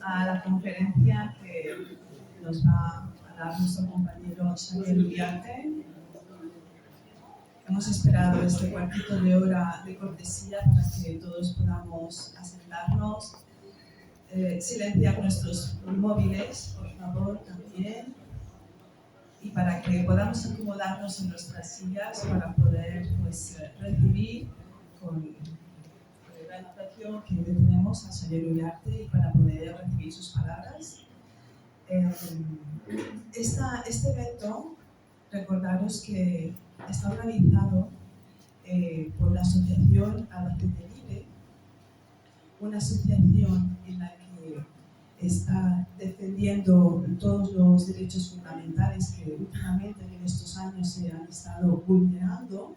a la conferencia que nos va a dar nuestro compañero Xavier Uriarte. Hemos esperado este cuartito de hora de cortesía para que todos podamos asentarnos, silenciar nuestros móviles, por favor, también, y para que podamos acomodarnos en nuestras sillas para poder recibir con gran aprecio que le tenemos a Xavier Uriarte y para poder recibir sus palabras. Este evento, recordaros que está organizado por la asociación Albacete Libre, una asociación en la que está defendiendo todos los derechos fundamentales que últimamente en estos años se han estado vulnerando,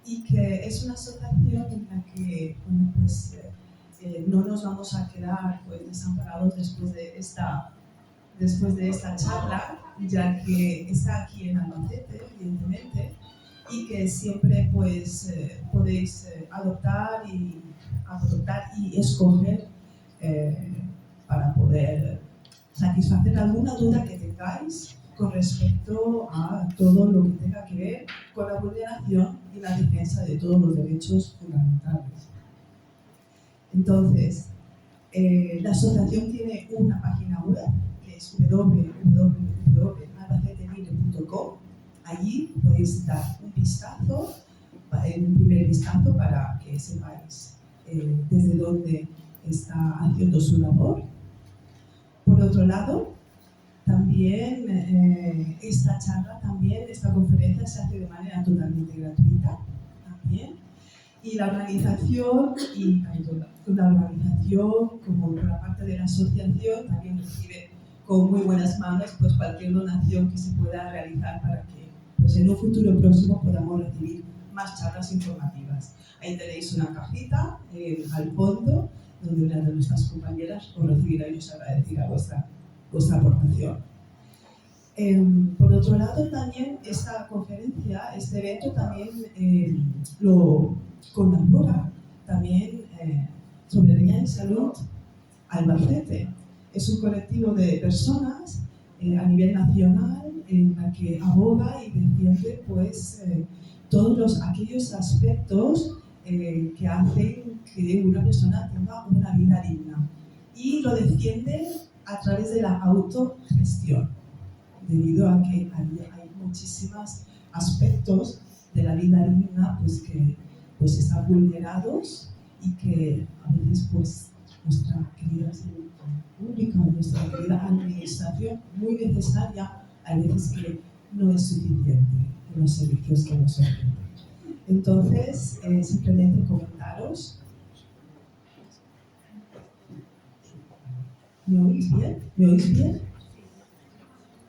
y que es una asociación en la que no nos vamos a quedar desamparados después de esta charla, ya que está aquí en Albacete, evidentemente, y que siempre podéis adoptar y escoger para poder satisfacer alguna duda que tengáis con respecto a todo lo que tenga que ver con la vulneración y la defensa de todos los derechos fundamentales. Entonces, la asociación tiene una página web que es www.albacetelibre.com. Allí podéis dar un primer vistazo para que sepáis desde dónde está haciendo su labor. Por otro lado, también esta conferencia se hace de manera totalmente gratuita también, y la organización como por la parte de la asociación también recibe con muy buenas manos cualquier donación que se pueda realizar para que en un futuro próximo podamos recibir más charlas informativas. Ahí tenéis una cajita al fondo donde una de nuestras compañeras os recibirá y os agradecerá vuestra aportación. Por otro lado, también esta conferencia, este evento también lo colabora también Soberanía y Salud Albacete. Es un colectivo de personas a nivel nacional en la que aboga y defiende todos aquellos aspectos que hacen que una persona tenga una vida digna, y lo defiende a través de la autogestión, debido a que hay muchísimos aspectos de la vida digna que están vulnerados, y que a veces nuestra querida salud pública, nuestra querida administración, muy necesaria, a veces que no es suficiente en los servicios que nos ofrecen. Entonces, simplemente comentaros. ¿Me oís bien? ¿Me oís bien?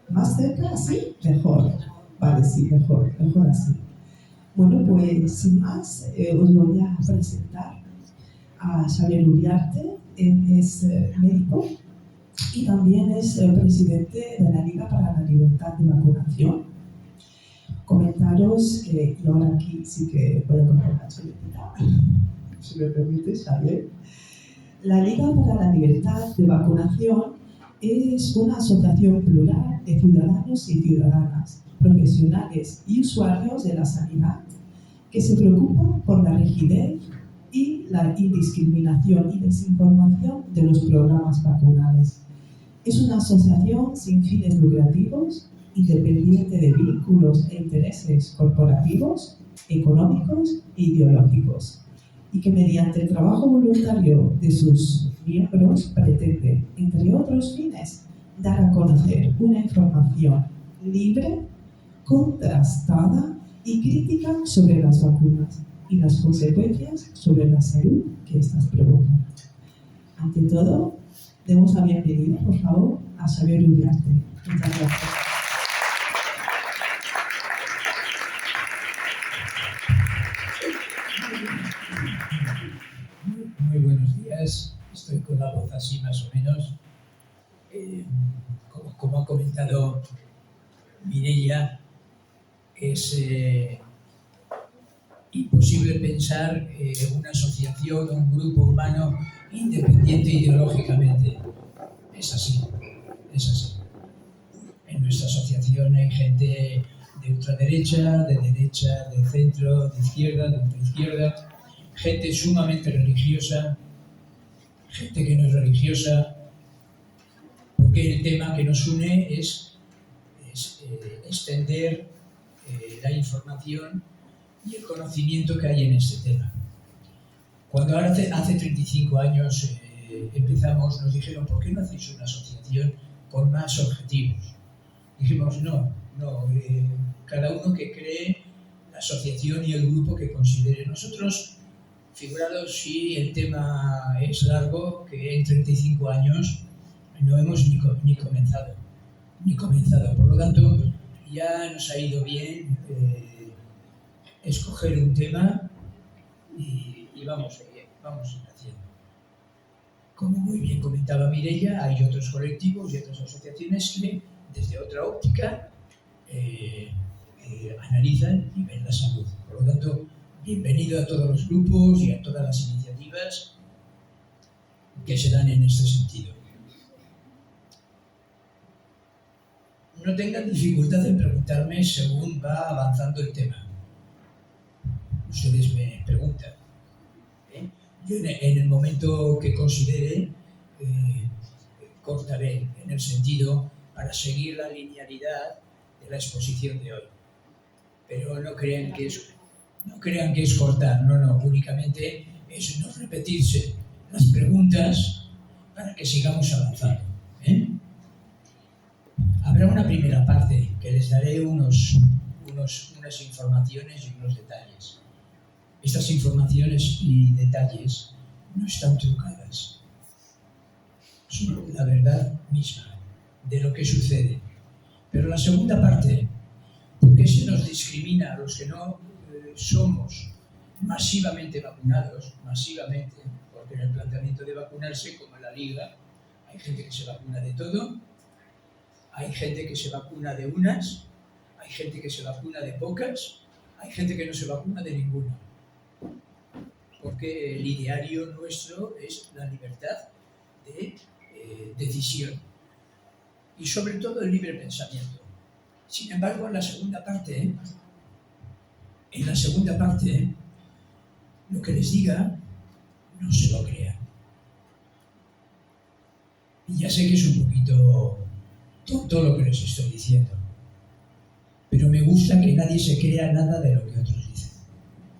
¿Más cerca? ¿Así? Mejor. Vale, sí, mejor así. Bueno, pues sin más, os voy a presentar a Xavier Uriarte. Él es médico y también es presidente de la Liga para la Libertad de Vacunación. Comentaros que yo ahora aquí sí que voy a coger una chuletita, si me permite, Xavier. La Liga para la Libertad de Vacunación es una asociación plural de ciudadanos y ciudadanas, profesionales y usuarios de la sanidad que se preocupan por la rigidez y la indiscriminación y desinformación de los programas vacunales. Es una asociación sin fines lucrativos, independiente de vínculos e intereses corporativos, económicos e ideológicos, y que mediante el trabajo voluntario de sus miembros pretende, entre otros fines, dar a conocer una información libre, contrastada y crítica sobre las vacunas y las consecuencias sobre la salud que éstas provocan. Ante todo, demos la bienvenida, por favor, a Xavier Uriarte. Muchas gracias. Muy buenos días. Estoy con la voz así más o menos. Como ha comentado Mireia, es imposible pensar una asociación o un grupo humano independiente ideológicamente. Es así, es así. En nuestra asociación hay gente de ultraderecha, de derecha, de centro, de ultraizquierda, gente sumamente religiosa, gente que no es religiosa, porque el tema que nos une es extender la información y el conocimiento que hay en este tema. Cuando ahora hace 35 años empezamos, nos dijeron, ¿por qué no hacéis una asociación con más objetivos? Dijimos, no, cada uno que cree la asociación y el grupo que considere. Nosotros, figurados, si el tema es largo, que en 35 años no hemos ni comenzado. Por lo tanto, ya nos ha ido bien escoger un tema y vamos haciendo. Como muy bien comentaba Mireia, hay otros colectivos y otras asociaciones que desde otra óptica analizan y ven la salud. Por lo tanto, bienvenido a todos los grupos y a todas las iniciativas que se dan en este sentido. No tengan dificultad en preguntarme según va avanzando el tema. Ustedes me preguntan. Yo en el momento que considere, cortaré en el sentido para seguir la linealidad de la exposición de hoy. Pero no crean que es cortar, no, únicamente es no repetirse las preguntas para que sigamos avanzando. Habrá una primera parte que les daré unas informaciones y unos detalles. Estas informaciones y detalles no están trucadas. Son la verdad misma de lo que sucede. Pero la segunda parte, ¿por qué se nos discrimina a los que no somos masivamente vacunados? Masivamente, porque en el planteamiento de vacunarse, como en la Liga, hay gente que se vacuna de todo, hay gente que se vacuna de unas, hay gente que se vacuna de pocas, hay gente que no se vacuna de ninguna. Porque el ideario nuestro es la libertad de decisión y sobre todo el libre pensamiento. Sin embargo, en la segunda parte, lo que les diga, no se lo crean. Y ya sé que es un poquito tonto lo que les estoy diciendo, pero me gusta que nadie se crea nada de lo que otros dicen,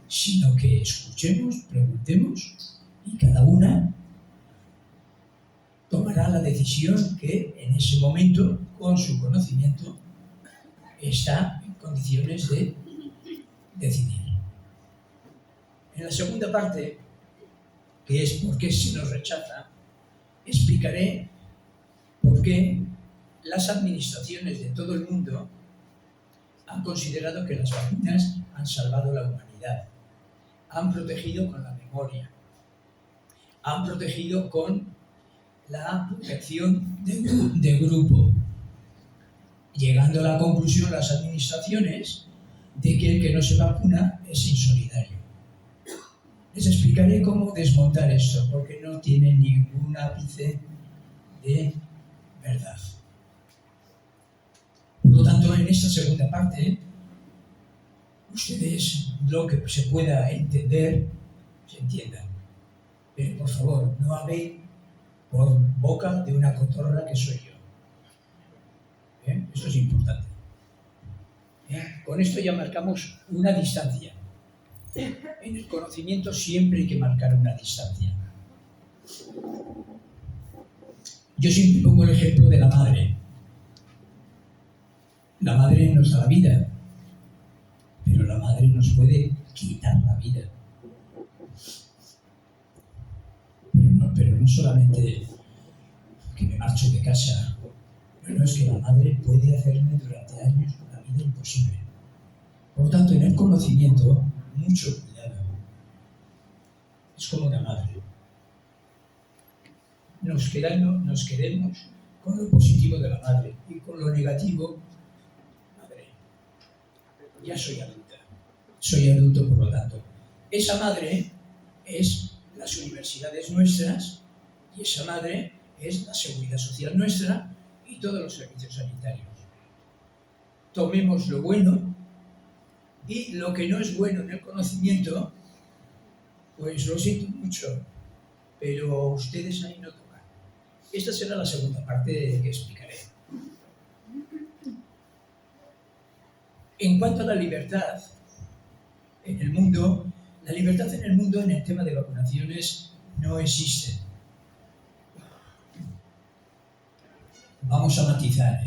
sino que escuchemos, preguntemos y cada una tomará la decisión que en ese momento, con su conocimiento, está en condiciones de decidir. En la segunda parte, que es por qué se nos rechaza, explicaré por qué las administraciones de todo el mundo han considerado que las vacunas han salvado la humanidad, han protegido con la memoria, han protegido con la protección de grupo, llegando a la conclusión las administraciones de que el que no se vacuna es insolidario. Les explicaré cómo desmontar esto, porque no tiene ningún ápice de verdad. Por lo tanto, en esta segunda parte, ustedes lo que se pueda entender, se entiendan. Pero por favor, no hablen por boca de una cotorra que soy yo. Eso es importante. Con esto ya marcamos una distancia. En el conocimiento siempre hay que marcar una distancia. Yo siempre pongo el ejemplo de la madre. La madre nos da la vida, pero la madre nos puede quitar la vida. Pero no solamente que me marcho de casa, pero es que la madre puede hacerme durante años una vida imposible. Por lo tanto, en el conocimiento, mucho cuidado. Es como una madre. Nos queremos con lo positivo de la madre y con lo negativo, madre. Ya soy adulta. Soy adulto, por lo tanto. Esa madre es las universidades nuestras y esa madre es la seguridad social nuestra y todos los servicios sanitarios. Tomemos lo bueno y lo que no es bueno en el conocimiento, pues lo siento mucho, pero ustedes ahí no tocan. Esta será la segunda parte que explicaré. En cuanto a la libertad en el mundo, la libertad en el mundo en el tema de vacunaciones no existe. Vamos a matizar,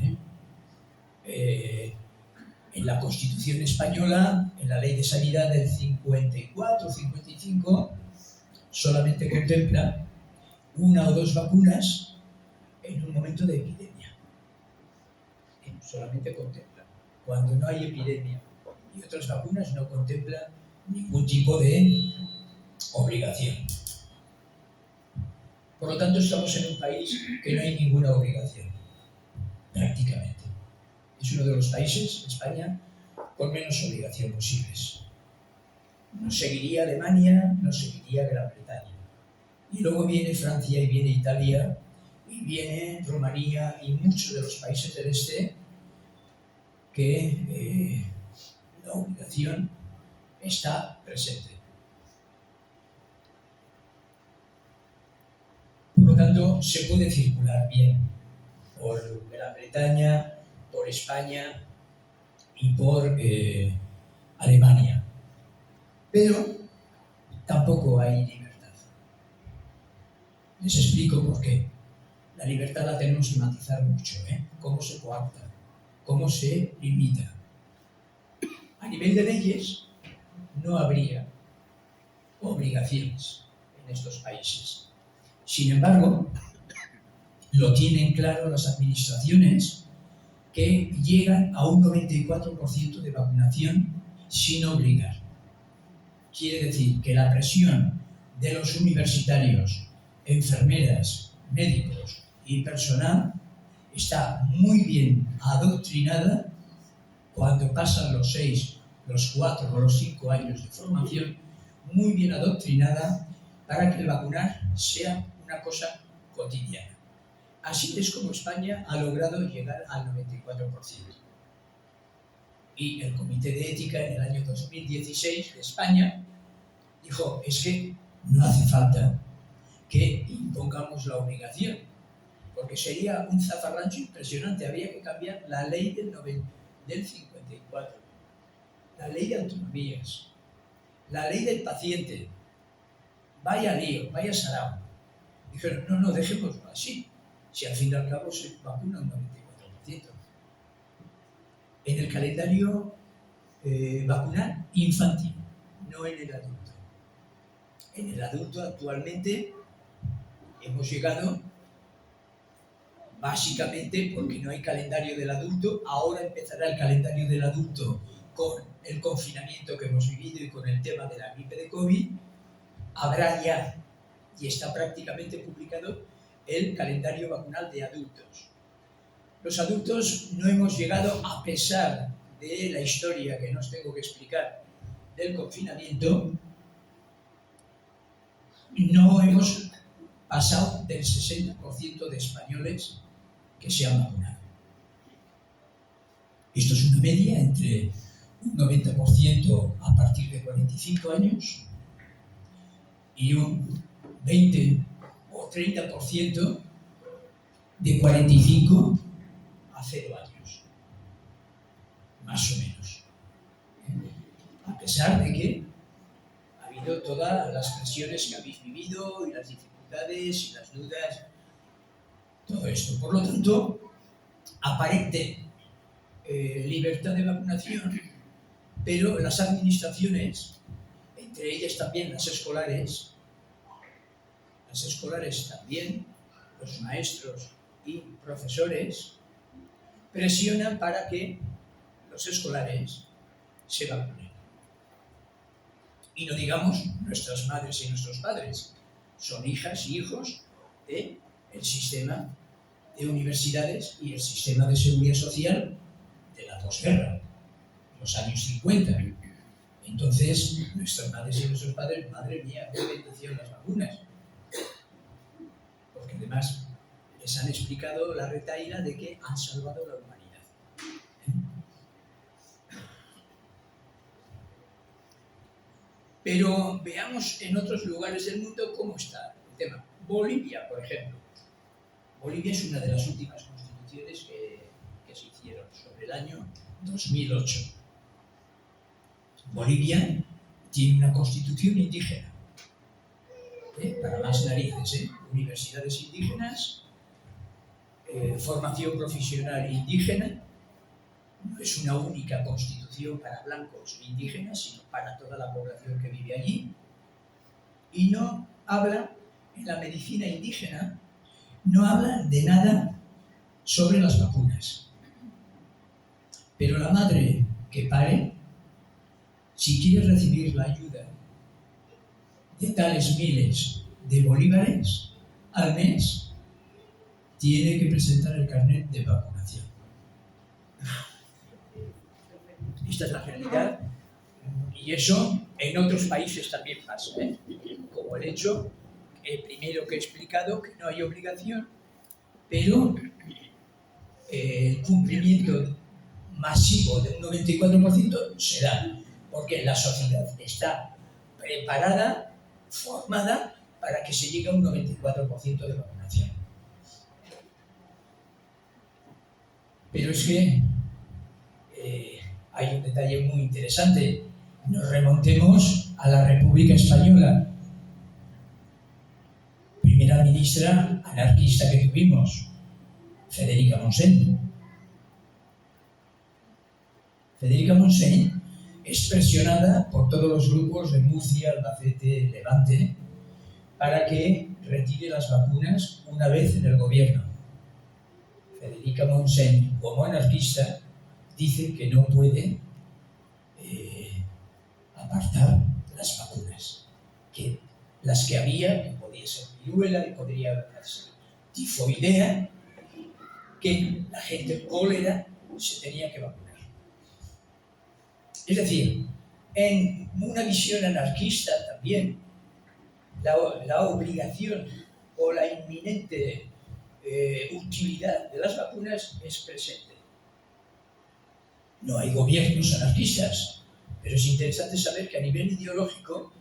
en la Constitución española, en la Ley de Sanidad del 54-55, solamente contempla 1 o 2 vacunas en un momento de epidemia. Solamente contempla. Cuando no hay epidemia y otras vacunas no contemplan ningún tipo de obligación. Por lo tanto, estamos en un país que no hay ninguna obligación, prácticamente. Es uno de los países, España, con menos obligación posibles. Nos seguiría Alemania, nos seguiría Gran Bretaña. Y luego viene Francia y viene Italia y viene Rumanía y muchos de los países del este que la obligación está presente. Por lo tanto, se puede circular bien por Gran Bretaña, por España y por Alemania. Pero tampoco hay libertad. Les explico por qué. La libertad la tenemos que matizar mucho, cómo se coarta, cómo se limita. A nivel de leyes, no habría obligaciones en estos países. Sin embargo, lo tienen claro las administraciones que llegan a un 94% de vacunación sin obligar. Quiere decir que la presión de los universitarios, enfermeras, médicos y personal está muy bien adoctrinada cuando pasan los 6, los 4 o los 5 años de formación, muy bien adoctrinada para que el vacunar sea una cosa cotidiana. Así es como España ha logrado llegar al 94%. Y el Comité de Ética en el año 2016 de España dijo, es que no hace falta que impongamos la obligación, porque sería un zafarrancho impresionante, habría que cambiar la ley del 54, la ley de autonomías, la ley del paciente. Vaya lío, vaya sarao. Dijeron, no, dejémoslo así, si al fin y al cabo se vacuna un 94%. En el calendario vacunal infantil, no en el adulto. En el adulto actualmente hemos llegado básicamente porque no hay calendario del adulto. Ahora empezará el calendario del adulto con el confinamiento que hemos vivido y con el tema de la gripe de COVID. Habrá ya, y está prácticamente publicado, el calendario vacunal de adultos. Los adultos no hemos llegado, a pesar de la historia que no os tengo que explicar del confinamiento, no hemos pasado del 60% de españoles que se han vacunado. Esto es una media entre un 90% a partir de 45 años y un 20 o 30% de 45 a 0 años, más o menos. A pesar de que ha habido todas las presiones que habéis vivido y las dificultades y las dudas, todo esto. Por lo tanto, aparente libertad de vacunación, pero las administraciones, entre ellas también las escolares también, los maestros y profesores, presionan para que los escolares se vacunen. Y no digamos nuestras madres y nuestros padres, son hijas y hijos del sistema de universidades y el sistema de seguridad social de la posguerra, los años 50. Entonces, nuestras madres y nuestros padres, madre mía, qué bendición las vacunas. Porque además les han explicado la retahíla de que han salvado la humanidad. Pero veamos en otros lugares del mundo cómo está el tema. Bolivia, por ejemplo. Bolivia es una de las últimas constituciones que se hicieron sobre el año 2008. Bolivia tiene una constitución indígena. Para más narices, universidades indígenas, formación profesional indígena. No es una única constitución para blancos indígenas, sino para toda la población que vive allí. Y no habla, en la medicina indígena, no habla de nada sobre las vacunas. Pero la madre que pare, si quiere recibir la ayuda de tales miles de bolívares al mes, tiene que presentar el carnet de vacunación. Esta es la realidad, y eso en otros países también pasa, como el hecho, el primero que he explicado, que no hay obligación, pero el cumplimiento masivo de un 94% se da, porque la sociedad está preparada, formada, para que se llegue a un 94% de vacunación. Pero es que hay un detalle muy interesante. Nos remontemos a la República Española. Primera ministra anarquista que tuvimos, Federica Montseny. Federica Montseny es presionada por todos los grupos de Murcia, Albacete, Levante, para que retire las vacunas una vez en el gobierno. Federica Montseny, como anarquista, dice que no puede apartar las vacunas, que las que había, que podía ser viruela, que podría ser tifoidea, que la gente cólera se tenía que vacunar. Es decir, en una visión anarquista también, la obligación o la inminente utilidad de las vacunas es presente. No hay gobiernos anarquistas, pero es interesante saber que a nivel ideológico,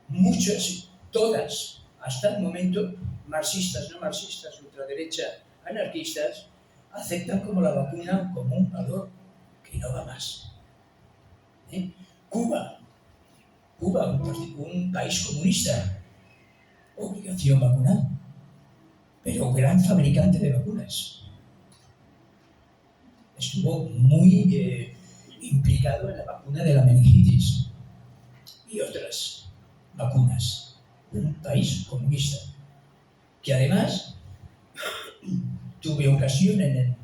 muchas, todas, hasta el momento, marxistas, no marxistas, ultraderecha, anarquistas, aceptan como la vacuna como un valor que no va más. Cuba, un país comunista, obligación vacunal, pero gran fabricante de vacunas. Estuvo muy implicado en la vacuna de la meningitis y otras vacunas. Un país comunista, que además tuve ocasión en el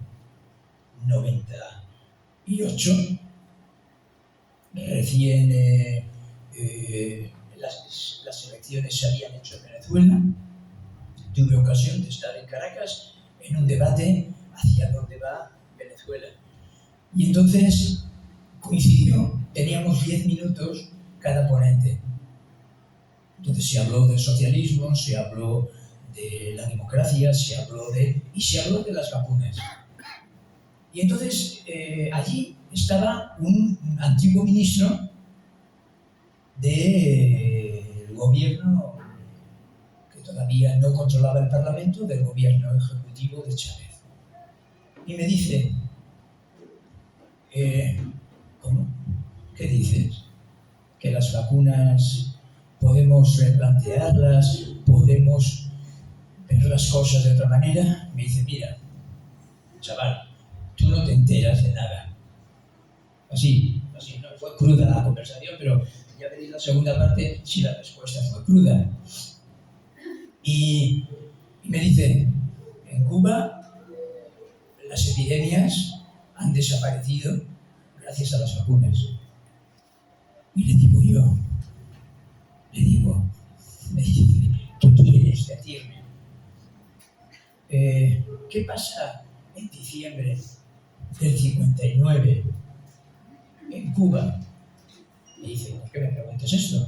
98, recién las elecciones se habían hecho en Venezuela, tuve ocasión de estar en Caracas en un debate hacia dónde va Venezuela. Y entonces coincidió, teníamos 10 minutos cada ponente. Entonces se habló del socialismo, se habló de la democracia, se habló de las vacunas. Y entonces allí estaba un antiguo ministro del gobierno que todavía no controlaba el Parlamento, del gobierno ejecutivo de Chávez. Y me dice, ¿cómo? ¿Qué dices? ¿Que las vacunas podemos replantearlas, podemos ver las cosas de otra manera? Me dice, mira, chaval, tú no te enteras de nada. Así, no fue cruda la conversación, pero ya veréis la segunda parte si la respuesta fue cruda. Y me dice, en Cuba las epidemias han desaparecido gracias a las vacunas. Y le digo, me dice, ¿qué quieres decirme? ¿Qué pasa en diciembre del 59 en Cuba? Me dice, ¿por qué me preguntas esto?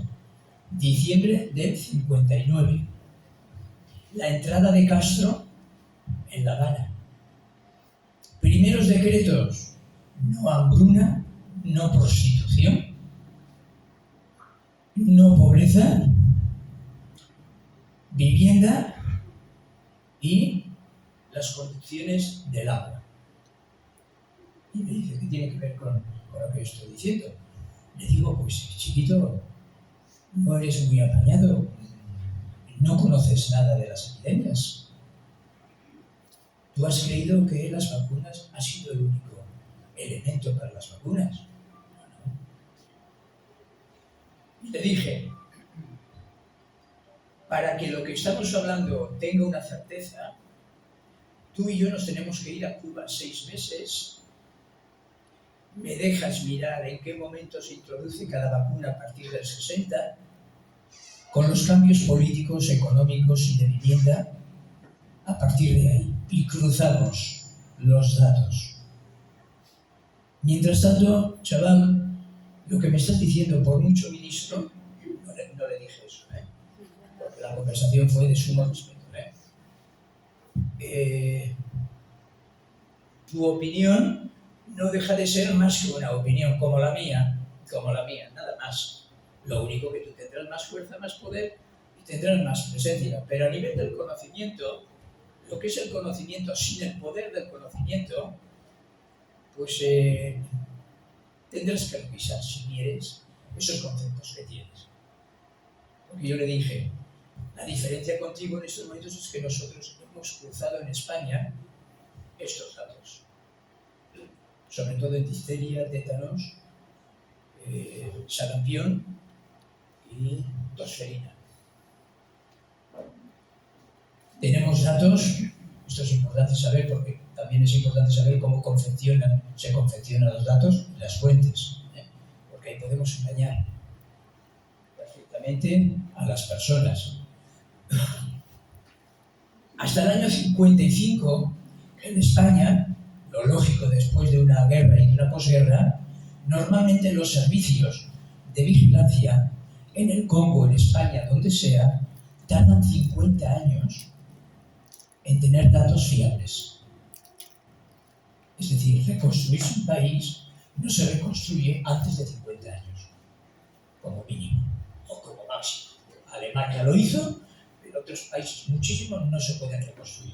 Diciembre del 59. La entrada de Castro la gana. Primeros decretos: no hambruna, no prostitución, no pobreza, vivienda y las condiciones del agua. Y me dice, ¿qué tiene que ver con lo que estoy diciendo? Le digo, pues chiquito, no eres muy apañado, no conoces nada de las epidemias. Tú has creído que las vacunas ha sido el único elemento para las vacunas. No. Y le dije, para que lo que estamos hablando tenga una certeza, tú y yo nos tenemos que ir a Cuba 6 meses. Me dejas mirar en qué momento se introduce cada vacuna a partir del 60, con los cambios políticos, económicos y de vivienda a partir de ahí. Y cruzamos los datos. Mientras tanto, chaval, lo que me estás diciendo, por mucho ministro, no le dije eso, porque la conversación fue de sumo respeto. Tu opinión no deja de ser más que una opinión, como la mía, nada más. Lo único que tú tendrás más fuerza, más poder y tendrás más presencia. Pero a nivel del conocimiento, lo que es el conocimiento sin el poder del conocimiento, pues tendrás que revisar, si quieres, esos conceptos que tienes. Porque yo le dije, la diferencia contigo en estos momentos es que nosotros hemos cruzado en España estos datos. Sobre todo en difteria, tétanos, sarampión y tosferina. Tenemos datos, esto es importante saber porque también es importante saber cómo se confeccionan los datos y las fuentes, porque ahí podemos engañar perfectamente a las personas. Hasta el año 55, en España, lo lógico después de una guerra y de una posguerra, normalmente los servicios de vigilancia en el Congo, en España, donde sea, tardan 50 años en tener datos fiables. Es decir, reconstruirse un país no se reconstruye antes de 50 años, como mínimo, o como máximo. Alemania lo hizo, pero otros países muchísimos no se pueden reconstruir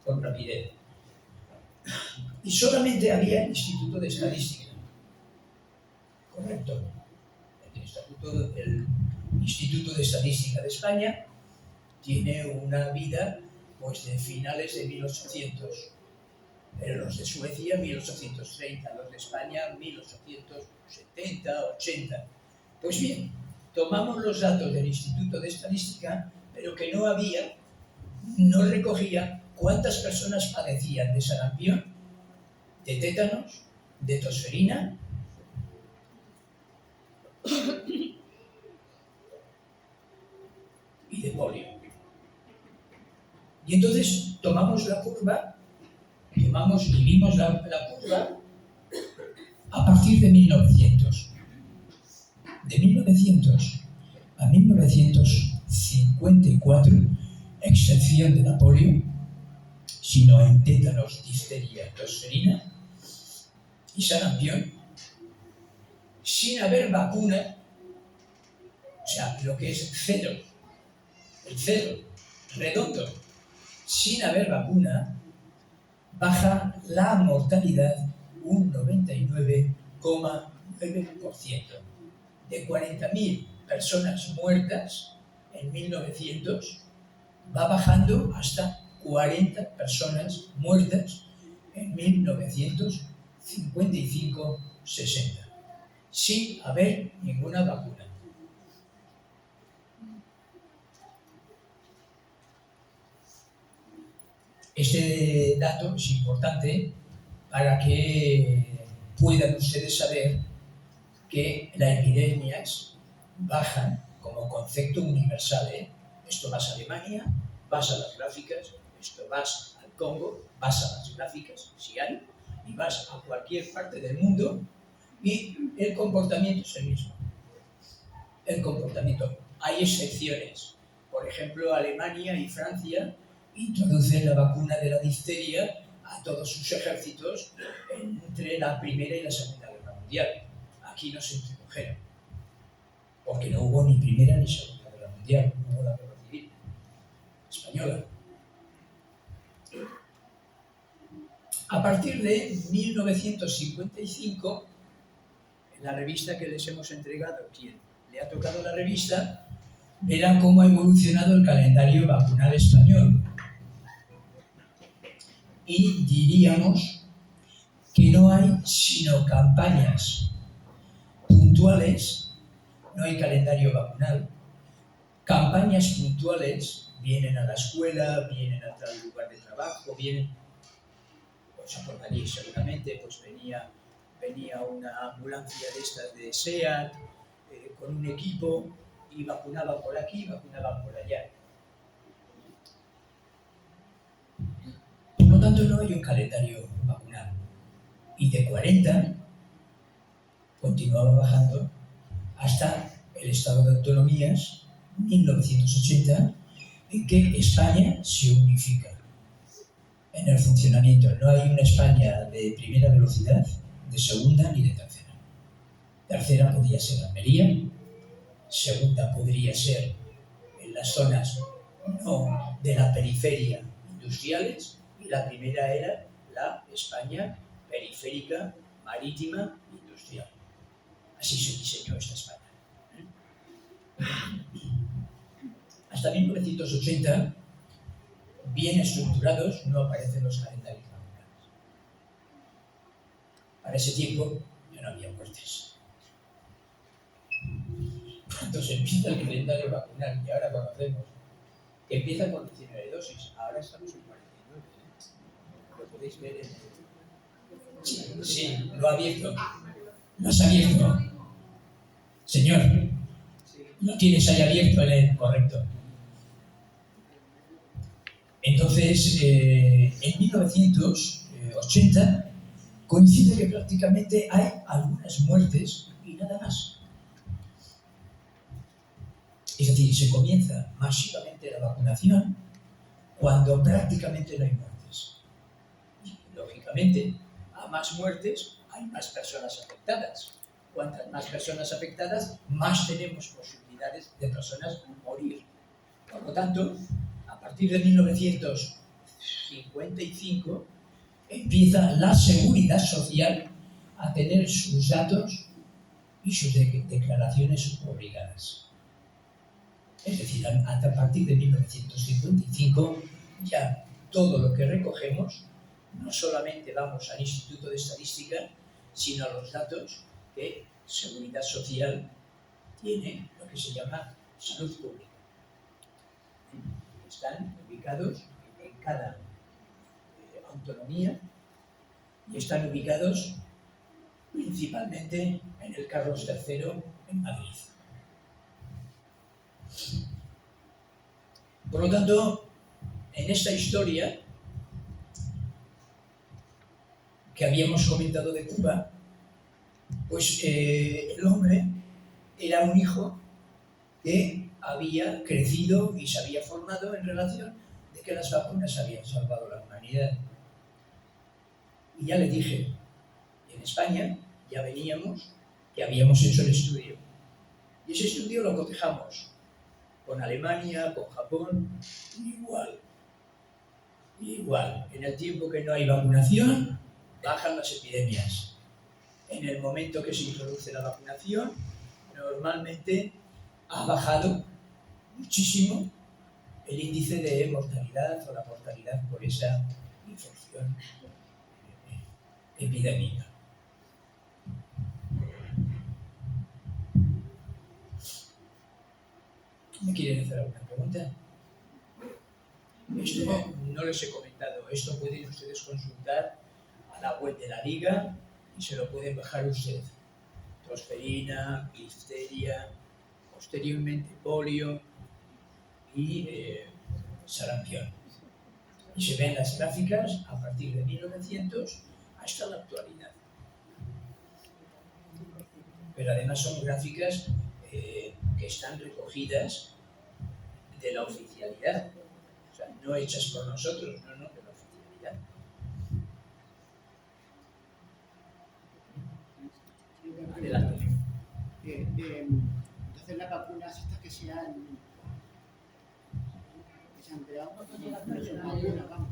con rapidez. Y solamente había el Instituto de Estadística. Correcto. El Instituto de Estadística de España tiene una vida pues de finales de 1800, pero los de Suecia 1830, los de España 1870, 80. Pues bien, tomamos los datos del Instituto de Estadística, pero que no recogía cuántas personas padecían de sarampión, de tétanos, de tosferina y de polio. Y entonces tomamos la curva, vimos la curva a partir de 1900. De 1900 a 1954, excepción de la polio, sino en tétanos, difteria, tosferina y sarampión, sin haber vacuna, o sea, lo que es cero, el cero, redondo, sin haber vacuna, baja la mortalidad un 99,9%. De 40.000 personas muertas en 1900, va bajando hasta 40 personas muertas en 1955-60, sin haber ninguna vacuna. Este dato es importante para que puedan ustedes saber que las epidemias bajan como concepto universal. Esto vas a Alemania, vas a las gráficas, esto vas al Congo, vas a las gráficas, si hay, y vas a cualquier parte del mundo y el comportamiento es el mismo. El comportamiento. Hay excepciones. Por ejemplo, Alemania y Francia introduce la vacuna de la difteria a todos sus ejércitos entre la Primera y la Segunda Guerra Mundial. Aquí no se introdujeron, porque no hubo ni Primera ni Segunda Guerra Mundial, hubo la Guerra Civil Española. A partir de 1955, en la revista que les hemos entregado, quien le ha tocado la revista, verán cómo ha evolucionado el calendario vacunal español. Y diríamos que no hay sino campañas puntuales, no hay calendario vacunal, campañas puntuales, vienen a la escuela, vienen a tal lugar de trabajo, vienen, os acordaréis seguramente, pues venía una ambulancia de estas de SEAT, con un equipo, y vacunaban por aquí, vacunaban por allá. Por lo tanto, no hay un calendario vacunal. Y de 40 continuaba bajando hasta el Estado de Autonomías, 1980, en que España se unifica en el funcionamiento. No hay una España de primera velocidad, de segunda ni de tercera. Tercera podría ser Almería, segunda podría ser en las zonas no de la periferia industriales, y la primera era la España periférica, marítima, industrial. Así se diseñó esta España. Hasta 1980, bien estructurados, no aparecen los calendarios vacunales. Para ese tiempo ya no había muertes. Cuando se empieza el calendario vacunal, y ahora conocemos, que empieza con 19 dosis, ahora estamos en 49. Lo podéis ver en el... Sí, lo ha abierto. ¿Lo has abierto? Señor, lo tienes ahí abierto en el correcto. Entonces, en 1980 coincide que prácticamente hay algunas muertes y nada más. Es decir, se comienza masivamente la vacunación cuando prácticamente no hay muertes. Y, lógicamente, a más muertes hay más personas afectadas. Cuantas más personas afectadas, más tenemos posibilidades de personas morir. Por lo tanto, a partir de 1955 empieza la seguridad social a tener sus datos y sus declaraciones obligadas. Es decir, a partir de 1955 ya todo lo que recogemos, no solamente vamos al Instituto de Estadística, sino a los datos que Seguridad Social tiene, lo que se llama salud pública. Están ubicados en cada autonomía y están ubicados principalmente en el Carlos III en Madrid. Por lo tanto, en esta historia que habíamos comentado de Cuba, pues el hombre era un hijo que había crecido y se había formado en relación de que las vacunas habían salvado la humanidad. Y ya le dije, en España ya veníamos, que habíamos hecho el estudio. Y ese estudio lo cotejamos con Alemania, con Japón, igual. En el tiempo que no hay vacunación, bajan las epidemias. En el momento que se introduce la vacunación, normalmente ha bajado muchísimo el índice de mortalidad o la mortalidad por esa infección epidémica. ¿Me quieren hacer alguna pregunta? Esto no les he comentado, esto pueden ustedes consultar a la web de la Liga y se lo pueden bajar ustedes. Tosferina, difteria, posteriormente polio y sarampión. Y se ven las gráficas a partir de 1900 hasta la actualidad. Pero además son gráficas que están recogidas de la oficialidad. O sea, no hechas por nosotros, no, de la oficialidad. Adelante. Entonces las vacunas estas que se han creado, no son vacunas, vamos.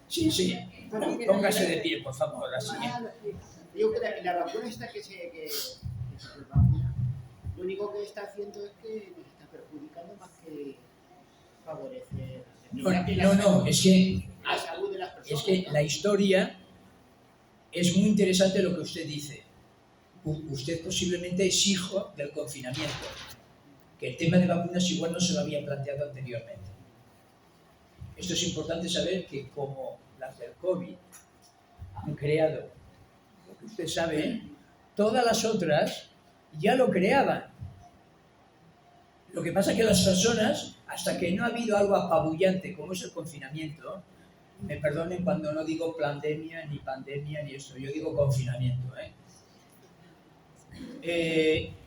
Sí. Póngase de pie, por favor, así. Digo que la vacuna esta que se vacuna, lo único que está haciendo es que nos está perjudicando más que favorecer. No, es que la salud de las personas. Es que la historia es muy interesante lo que usted dice. Usted posiblemente es hijo del confinamiento, que el tema de vacunas igual no se lo había planteado anteriormente. Esto es importante saber que como las del COVID han creado, lo que usted sabe, todas las otras ya lo creaban. Lo que pasa es que las personas, hasta que no ha habido algo apabullante como es el confinamiento, me perdonen cuando no digo pandemia, ni pandemia, ni esto, yo digo confinamiento.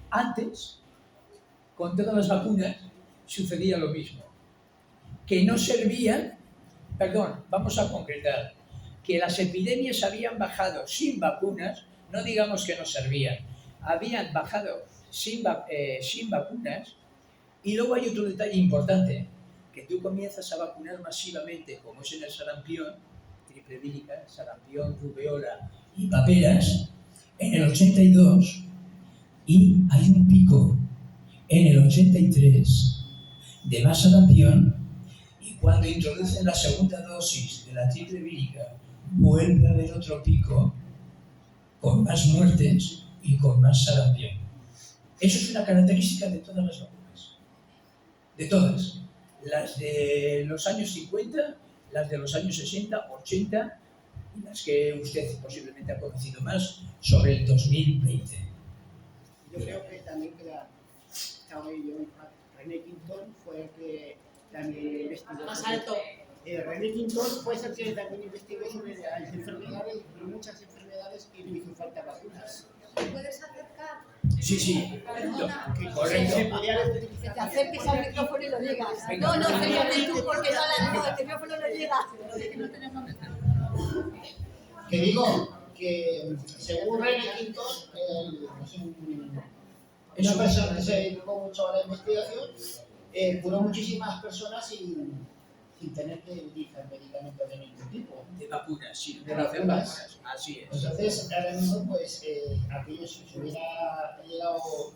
Antes, con todas las vacunas, sucedía lo mismo. Que no servían, vamos a concretar, que las epidemias habían bajado sin vacunas, no digamos que no servían, habían bajado sin vacunas, y luego hay otro detalle importante, que tú comienzas a vacunar masivamente, como es en el sarampión, triple vírica, sarampión, rubeola y paperas, en el 82, y hay un pico en el 83 de más sarampión, y cuando introducen la segunda dosis de la triple vírica, vuelve a haber otro pico con más muertes y con más sarampión. Eso es una característica de todas las vacunas. De todas. Las de los años 50, las de los años 60, 80 y las que usted posiblemente ha conocido más sobre el 2020. Yo creo que también René Quintón fue el que también investigó. Más alto. René Quintón fue el que también investigó sobre las enfermedades, muchas enfermedades, y no hizo falta vacunas. ¿Puedes acercar? Sí. Perdona. Correcto. Que te acerques al micrófono y lo digas. No, espérate tú, porque el micrófono no llega. Que digo que según René Quintón, una persona que se dedicó mucho a la investigación, curó muchísimas personas sin tener que utilizar medicamentos de ningún tipo. De vacunas, sí. De vacunas. Así es. Entonces, ahora mismo, pues, aquello si se hubiera llegado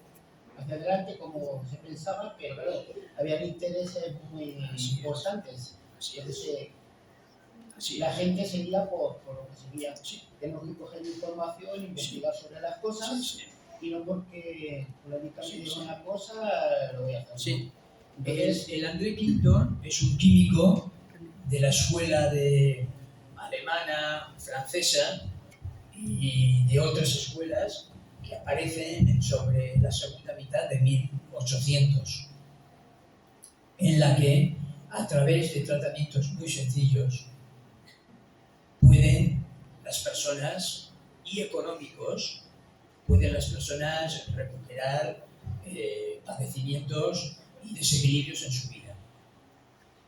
hacia adelante como se pensaba, pero claro, había intereses muy importantes. Entonces, la gente seguía por lo que seguía. Tenemos que coger información, investigar sobre las cosas, y no porque políticamente diga una cosa, lo voy a hacer. Sí. El André Quintón es un químico de la escuela alemana, francesa y de otras escuelas que aparecen sobre la segunda mitad de 1800, en la que a través de tratamientos muy sencillos pueden las personas, y económicos, pueden las personas recuperar padecimientos y desequilibrios en su vida.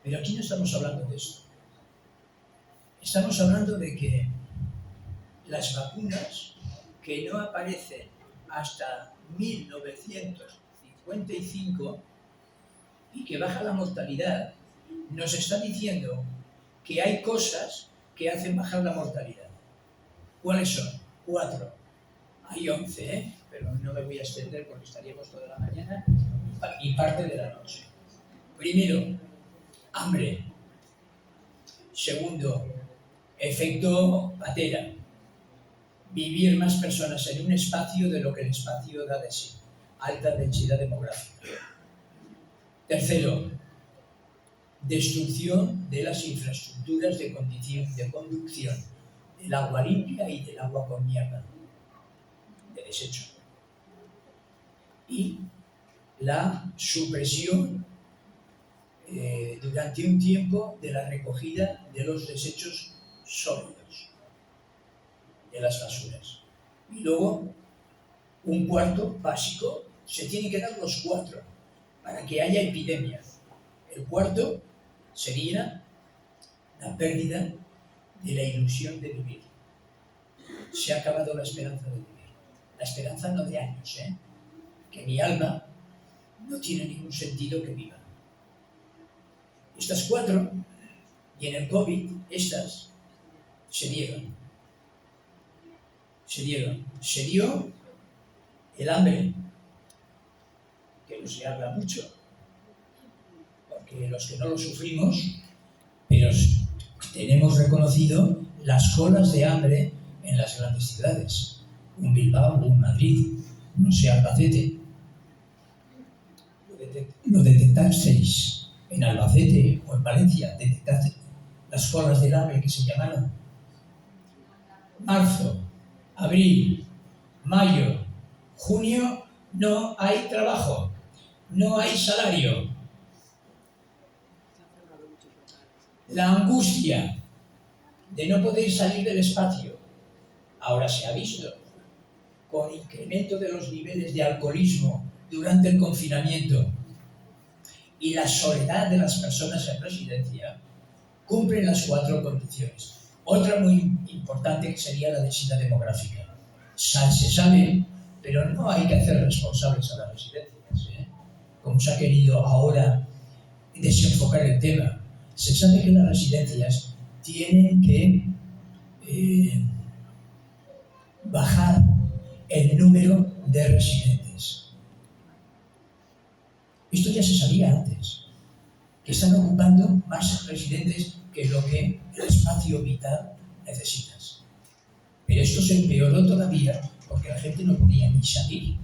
Pero aquí no estamos hablando de esto. Estamos hablando de que las vacunas, que no aparecen hasta 1955 y que baja la mortalidad, nos está diciendo que hay cosas que hacen bajar la mortalidad. ¿Cuáles son? 4. Hay 11, pero no me voy a extender porque estaríamos toda la mañana y parte de la noche. Primero, hambre. Segundo, efecto patera. Vivir más personas en un espacio de lo que el espacio da de sí. Alta densidad demográfica. Tercero, destrucción de las infraestructuras de conducción del agua limpia y del agua con mierda, de desecho. Y la supresión durante un tiempo de la recogida de los desechos sólidos, de las basuras. Y luego Un cuarto básico, se tienen que dar los 4 para que haya epidemia. El cuarto sería la pérdida de la ilusión de vivir. Se ha acabado la esperanza de vivir. La esperanza no de años, que mi alma no tiene ningún sentido que viva. Estas 4, y en el COVID, estas se dieron. Se dio el hambre, que no se habla mucho, porque los que no lo sufrimos, pero tenemos reconocido las colas de hambre en las grandes ciudades. Un Bilbao, un Madrid, no sé, Albacete. Lo detectasteis en Albacete o en Valencia, detectasteis las colas del hambre que se llamaron. Marzo, abril, mayo, junio, no hay trabajo, no hay salario. La angustia de no poder salir del espacio ahora se ha visto con incremento de los niveles de alcoholismo durante el confinamiento y la soledad de las personas en residencia. Cumplen las 4 condiciones. Otra muy importante que sería la densidad demográfica. Se sabe, pero no hay que hacer responsables a las residencias, como se ha querido ahora desenfocar el tema. Se sabe que las residencias tienen que bajar el número de residentes. Esto ya se sabía antes, que están ocupando más residentes que lo que el espacio vital necesitas. Pero esto se empeoró todavía porque la gente no podía ni salir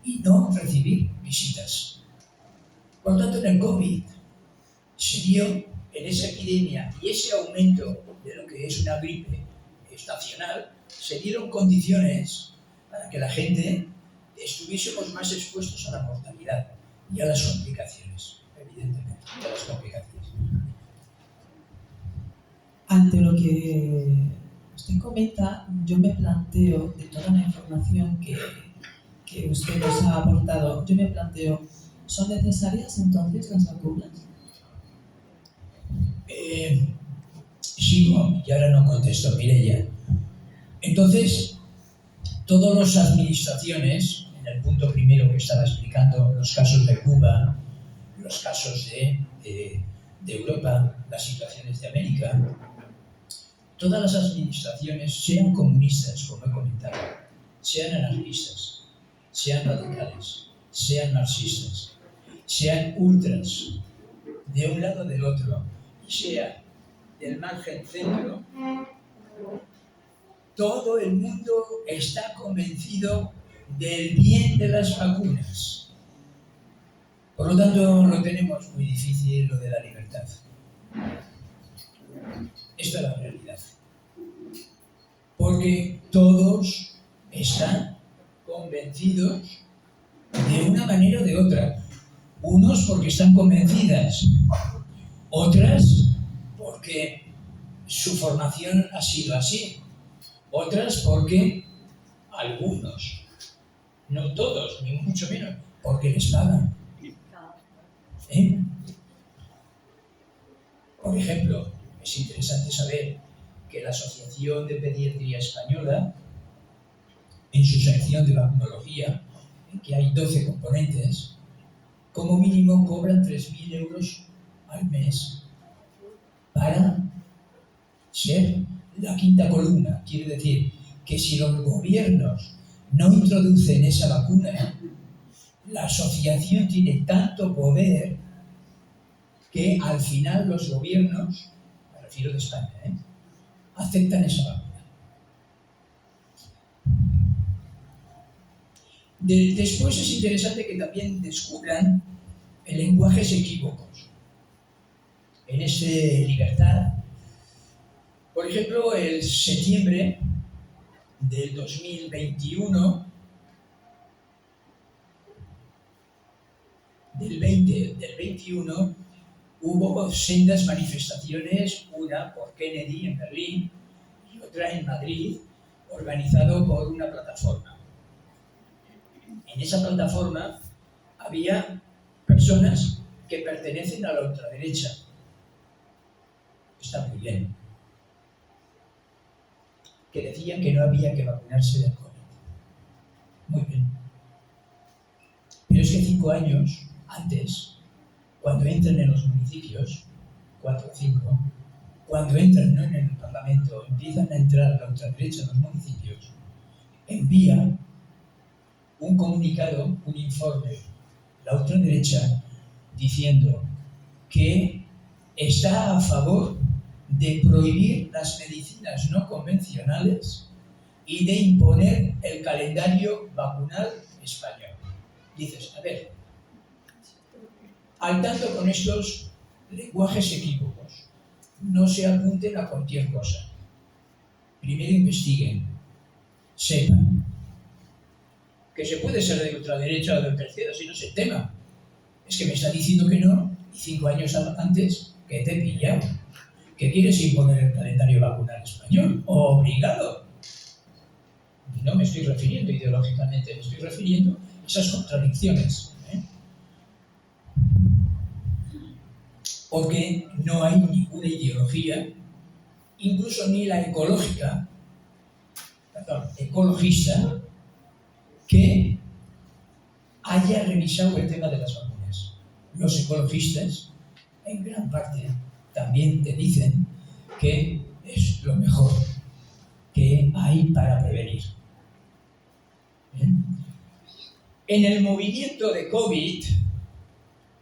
y no recibir visitas. Por lo tanto, en el COVID se dio en esa epidemia y ese aumento de lo que es una gripe estacional, se dieron condiciones para que la gente estuviésemos más expuestos a la mortalidad y a las complicaciones, evidentemente, a las complicaciones. Ante lo que usted comenta, yo me planteo, de toda la información que usted nos ha aportado, yo me planteo, ¿son necesarias entonces las vacunas? Sigo y ahora no contesto, Mireia. Entonces, todas las administraciones, en el punto primero que estaba explicando, los casos de Cuba, los casos de Europa, las situaciones de América, todas las administraciones, sean comunistas, como he comentado, sean anarquistas, sean radicales, sean marxistas, sean ultras, de un lado o del otro, y sea del margen centro, todo el mundo está convencido del bien de las vacunas. Por lo tanto, lo tenemos muy difícil, lo de la libertad. Esta es la realidad. Porque todos están convencidos de una manera o de otra. Unos porque están convencidas, otras porque su formación ha sido así, otras porque algunos, no todos, ni mucho menos, porque les pagan. Por ejemplo, es interesante saber que la Asociación de Pediatría Española, en su sección de vacunología, en que hay 12 componentes, como mínimo cobran 3.000 euros al mes para ser la quinta columna. Quiere decir que si los gobiernos no introducen esa vacuna, la asociación tiene tanto poder que al final los gobiernos, me refiero de España, aceptan esa vacuna. Después es interesante que también descubran lenguajes equívocos en esta libertad. Por ejemplo, el septiembre del 2021, del 21, hubo sendas manifestaciones, una por Kennedy en Berlín y otra en Madrid, organizado por una plataforma. En esa plataforma había personas que pertenecen a la ultraderecha. Está muy bien. Que decían que no había que vacunarse del COVID. Muy bien. Pero es que 5 años antes, cuando entran en los municipios, 4 o 5, cuando entran no en el Parlamento, empiezan a entrar la ultraderecha en los municipios, envía un comunicado, un informe, la ultraderecha, diciendo que está a favor de prohibir las medicinas no convencionales y de imponer el calendario vacunal español. Dices, a ver, al tanto con estos lenguajes equívocos, no se apunten a cualquier cosa. Primero investiguen, sepan que se puede ser de ultraderecha o de ultraizquierda, si no es el tema. Es que me está diciendo que no, y 5 años antes que te he pillado. ¿Que quieres imponer el calendario vacunal español? ¡Obligado! Y no me estoy refiriendo ideológicamente, me estoy refiriendo a esas contradicciones. Porque no hay ninguna ideología, incluso ni la ecologista, que haya revisado el tema de las vacunas. Los ecologistas, en gran parte, también te dicen que es lo mejor que hay para prevenir. ¿Bien? En el movimiento de COVID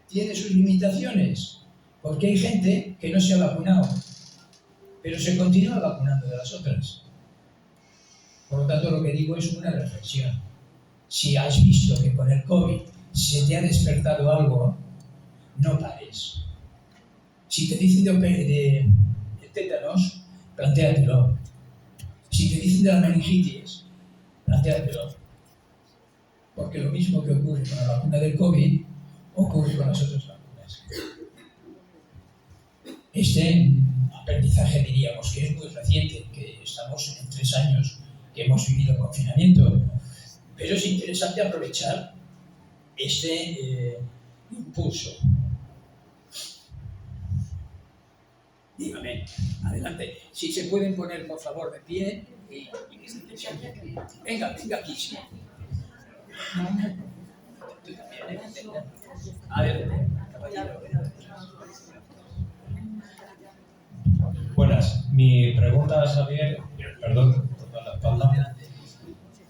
tiene sus limitaciones, porque hay gente que no se ha vacunado, pero se continúa vacunando de las otras. Por lo tanto, lo que digo es una reflexión. Si has visto que con el COVID se te ha despertado algo, no pares. Si te dicen de tétanos, plantéatelo. Si te dicen de la meningitis, plantéatelo. Porque lo mismo que ocurre con la vacuna del COVID, ocurre con las otras vacunas. Este aprendizaje diríamos que es muy reciente, que estamos en 3 años que hemos vivido el confinamiento, pero es interesante aprovechar este impulso. Dígame, adelante. Si se pueden poner, por favor, de pie y venga aquí. Sí. Tú también, adelante, caballero. Buenas, mi pregunta es, Xavier, perdón por toda la espalda.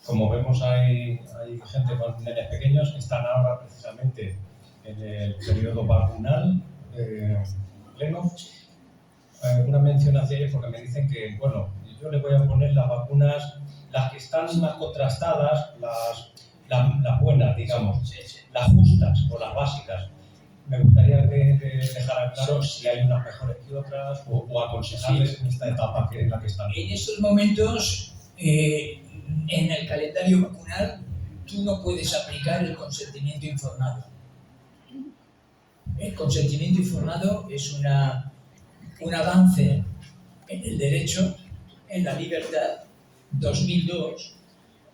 Como vemos hay gente con nenes pequeños que están ahora precisamente en el periodo vacunal pleno. Una mención hacia ellos porque me dicen que, bueno, yo le voy a poner las vacunas, las que están más contrastadas, las buenas, digamos, las justas o las básicas. Me gustaría que dejaran claro si hay unas mejores que otras o aconsejarles en esta etapa en la que están. En estos momentos, en el calendario vacunal, tú no puedes aplicar el consentimiento informado. El consentimiento informado es un avance en el derecho, en la libertad, 2002,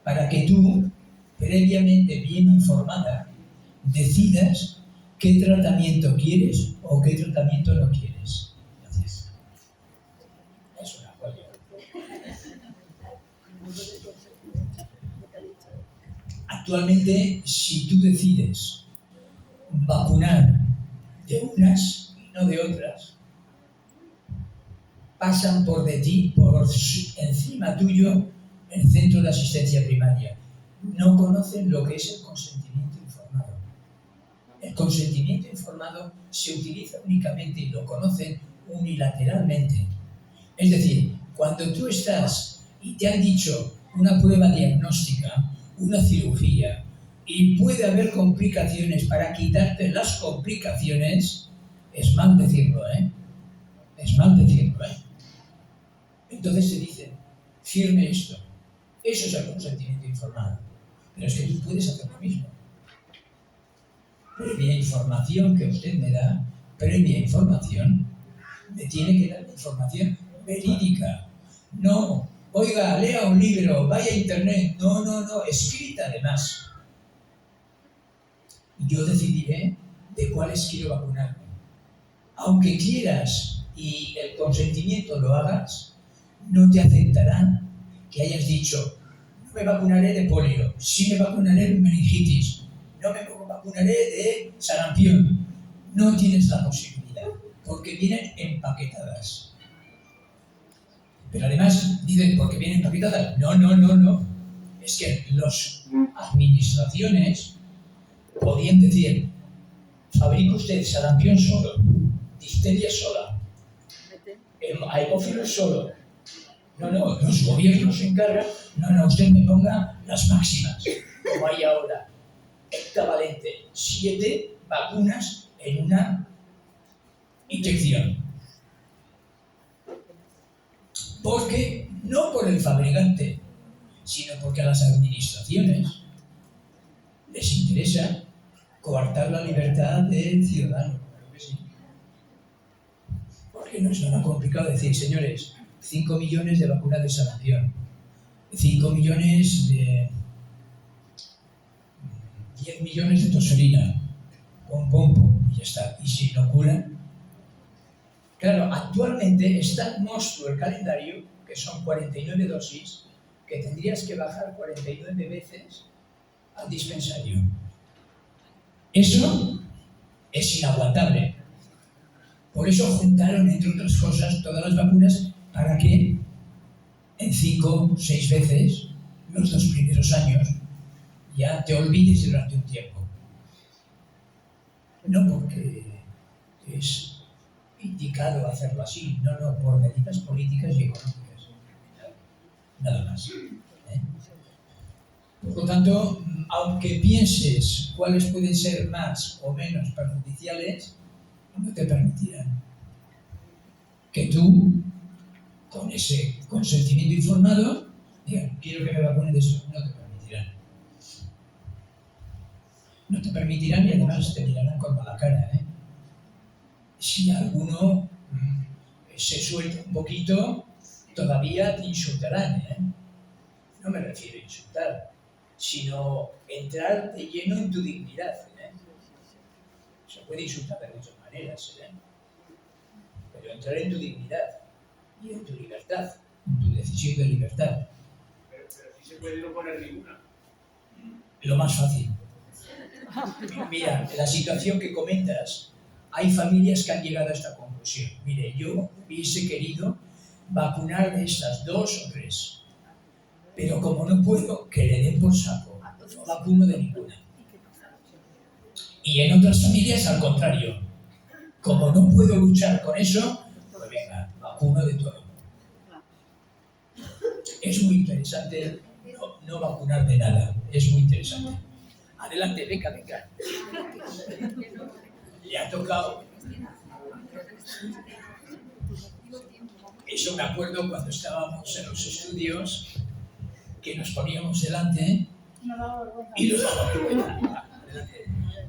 para que tú, previamente bien informada, decidas qué tratamiento quieres o qué tratamiento no quieres. Gracias. Es una joya. Actualmente, si tú decides vacunar de unas y no de otras, pasan por de ti, por encima tuyo, el centro de asistencia primaria. No conocen lo que es el consentimiento informado. El consentimiento informado se utiliza únicamente y lo conocen unilateralmente. Es decir, cuando tú estás y te han dicho una prueba diagnóstica, una cirugía, y puede haber complicaciones, para quitarte las complicaciones, es mal decirlo, ¿eh? Es mal decirlo, ¿eh? Entonces se dice, firme esto. Eso es el consentimiento informado. Pero es que tú puedes hacer lo mismo. Previa información que usted me da, previa información, me tiene que dar información verídica. No, oiga, lea un libro, vaya a internet. No, escrita además. yo decidiré de cuáles quiero vacunarme. Aunque quieras y el consentimiento lo hagas, no te aceptarán que hayas dicho, no me vacunaré de polio, sí me vacunaré de meningitis, no me vacunaré de sarampión. No tienes la posibilidad, porque vienen empaquetadas. Pero además dicen, porque vienen empaquetadas. No. Es que las administraciones podían decir, fabrica usted sarampión solo, difteria sola, hemófilos solo. No, los gobiernos se encargan. No, usted me ponga las máximas, como hay ahora. Hectavalente, 7 vacunas en una inyección. Porque, no por el fabricante, sino porque a las administraciones les interesa coartar la libertad del ciudadano. Claro que sí. Porque no es nada complicado decir, señores, 5 millones de vacunas de sarampión, 5 millones de 10 millones de toserina, pom, y ya está. Y si inoculan. Claro, actualmente es tan monstruo el calendario, que son 49 dosis, que tendrías que bajar 49 veces al dispensario. Eso es inaguantable. Por eso juntaron, entre otras cosas, todas las vacunas para que en 5 o 6 veces, los 2 primeros años, ya te olvides durante un tiempo. No porque es indicado hacerlo así, no, por medidas políticas y económicas. Nada más. Por lo tanto, aunque pienses cuáles pueden ser más o menos perjudiciales, no te permitirán que tú, con ese consentimiento informado, digas, quiero que me vacunen de eso. No te permitirán. No te permitirán y además te mirarán con mala cara. Si alguno se suelta un poquito, todavía te insultarán. No me refiero a insultar, sino entrar de lleno en tu dignidad. Se puede insultar de muchas maneras, pero entrar en tu dignidad y en tu libertad, en tu decisión de libertad. Pero si se puede no poner ninguna. Lo más fácil. Mira, la situación que comentas, hay familias que han llegado a esta conclusión. Mire, yo hubiese querido vacunar de estas 2 o 3, pero como no puedo, que le den por saco. No vacuno de ninguna. Y en otras familias, al contrario. Como no puedo luchar con eso, pues venga, vacuno de todo. Es muy interesante no vacunar de nada. Es muy interesante. Adelante, venga. Le ha tocado. Eso me acuerdo cuando estábamos en los estudios, que nos poníamos delante y los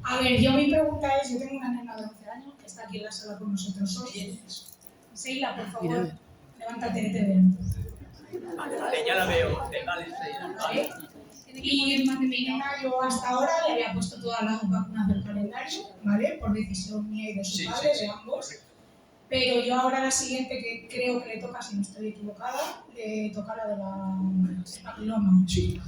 A ver, yo mi pregunta es, yo tengo una nena de 11 años que está aquí en la sala con nosotros hoy. ¿Quién es? Seila, por favor, levántate que te veo. Vale, ya la veo. Vale. Y mi nena, yo hasta ahora le había puesto todas las vacunas del calendario, ¿vale? Por decisión mía y de su padre, de ambos. Pero yo ahora la siguiente, que creo que le toca, si no estoy equivocada, le toca la de la papiloma. Sí.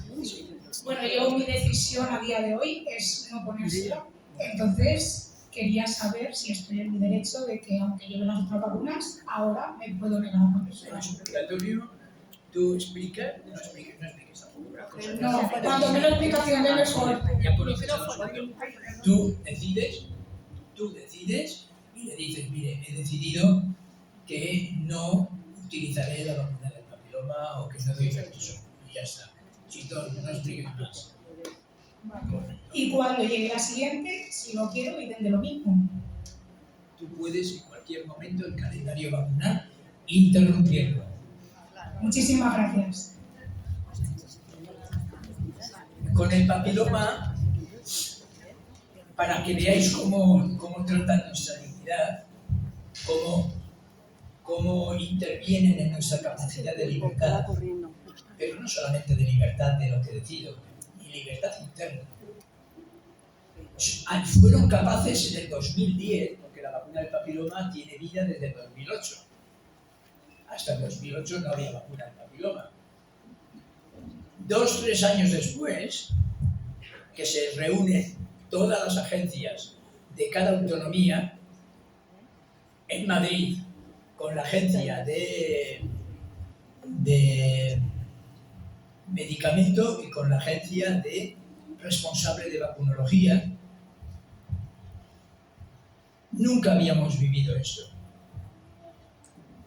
Bueno, yo mi decisión a día de hoy es no ponérsela. Entonces, quería saber si estoy en mi derecho de que, aunque lleve las otras vacunas, ahora me puedo negar a ponérsela. Antonio, tú explica, no expliques tampoco. No, cuando me lo explicación de mejor. Ya conoces a nosotros. Tú decides y le dices, mire, he decidido que no utilizaré la vacuna del papiloma o que no doy efectos. Y ya está. No expliques más. Y cuando llegue la siguiente, si no quiero, y de lo mismo. Tú puedes en cualquier momento el calendario vacunar interrumpiendo. Muchísimas gracias. Con el papiloma, para que veáis cómo tratan nuestra dignidad, cómo intervienen en nuestra capacidad de libertad, pero no solamente de libertad de lo que decido, ni libertad interna. fueron capaces en el 2010, porque la vacuna del papiloma tiene vida desde el 2008. Hasta el 2008 no había vacuna del papiloma. 2 o 3 años después, que se reúnen todas las agencias de cada autonomía en Madrid con la agencia de medicamento y con la agencia de responsable de vacunología. Nunca habíamos vivido esto.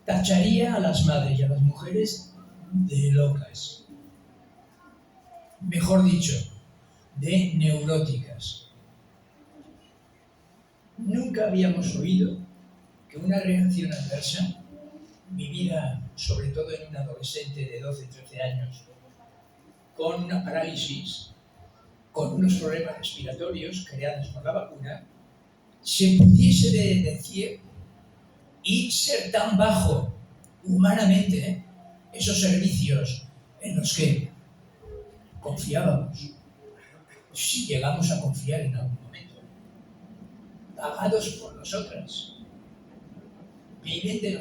Tacharía a las madres y a las mujeres de locas. Mejor dicho, de neuróticas. Nunca habíamos oído que una reacción adversa, vivida sobre todo en un adolescente de 12 o 13 años, con una parálisis, con unos problemas respiratorios creados por la vacuna, se pudiese decir y ser tan bajo humanamente esos servicios en los que confiábamos, si llegamos a confiar en algún momento, pagados por nosotras, viven de nosotros.